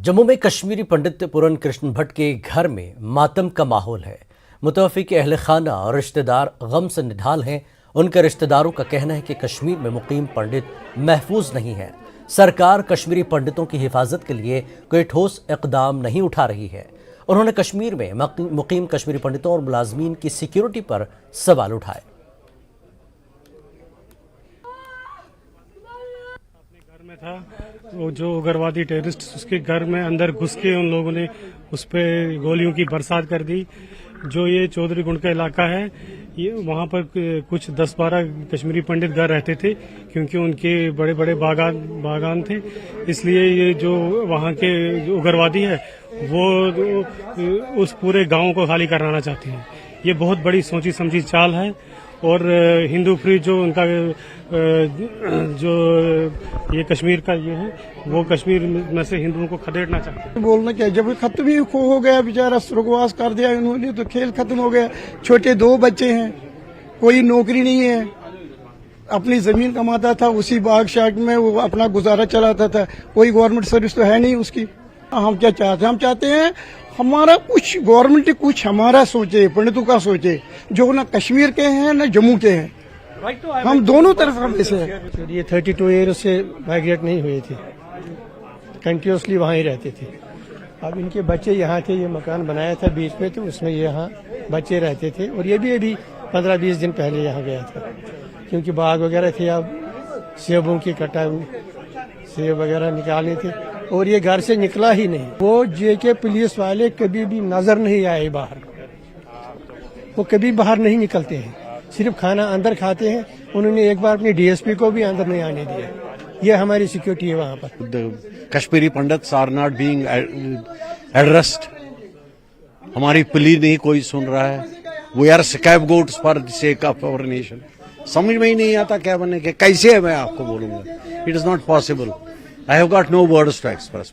जम्मू में कश्मीरी पंडित पूरन कृष्ण भट्ट के घर में मातम का माहौल है। मुतवफ़ी के अहल खाना और रिश्तेदार गम से निढाल हैं। उनके रिश्तेदारों का कहना है कि कश्मीर में मुकीम पंडित महफूज नहीं है। सरकार कश्मीरी पंडितों की हिफाजत के लिए कोई ठोस इक़दाम नहीं उठा रही है। उन्होंने कश्मीर में मुकीम कश्मीरी पंडितों और मुलाजमीन की सिक्योरिटी पर सवाल उठाए। घर में था वो जो उग्रवादी टेररिस्ट उसके घर में अंदर घुस के उन लोगों ने उस पर गोलियों की बरसात कर दी। जो ये चौधरी गुंड का इलाका है, ये वहाँ पर कुछ 10-12 कश्मीरी पंडित घर रहते थे, क्योंकि उनके बड़े बड़े बागान थे। इसलिए ये जो वहाँ के जो उग्रवादी है वो उस पूरे गांव को खाली कराना चाहते हैं। ये बहुत बड़ी सोची समझी चाल है। और हिंदू फ्री जो उनका जो ये कश्मीर का ये है, वो कश्मीर में से हिंदुओं को खदेड़ना चाहते हैं। बोलना क्या, जब खत्म ही हो गया, बेचारा स्वर्गवास कर दिया इन्होंने, तो खेल खत्म हो गया। छोटे 2 बच्चे हैं, कोई नौकरी नहीं है, अपनी जमीन कमाता था, उसी बाग शाग में वो अपना गुजारा चलाता था। कोई गवर्नमेंट सर्विस तो है नहीं उसकी। हम क्या चाहते हैं? हम चाहते हैं हमारा कुछ गवर्नमेंट कुछ हमारा सोचे, पंडितों का सोचे, जो ना कश्मीर के हैं ना जम्मू के हैं। हम दोनों तरफ हम ऐसे हैं। ये 32 ईयर से माइग्रेट नहीं हुए थे, कंटिन्यूसली वहाँ ही रहते थे। अब इनके बच्चे यहाँ थे, ये मकान बनाया था बीच में, तो उसमें यहाँ बच्चे रहते थे। और ये भी अभी 15-20 दिन पहले यहाँ गया था, क्योंकि बाग वगैरह थे, अब सेबों की कटाई, सेब वगैरह निकालने थे, और ये घर से निकला ही नहीं। वो जेके पुलिस वाले कभी भी नजर नहीं आए बाहर, वो कभी बाहर नहीं निकलते हैं, सिर्फ खाना अंदर खाते हैं। उन्होंने एक बार अपने डीएसपी को भी अंदर नहीं आने दिया। ये हमारी सिक्योरिटी है वहाँ पर। Kashmiri Pandits are not being addressed. हमारी प्ली नहीं कोई सुन रहा है। We are scapegoats for the sake of our nation. समझ में ही नहीं आता क्या बने के कैसे है, मैं आपको बोलूंगा। It is not possible. I have got no words to express.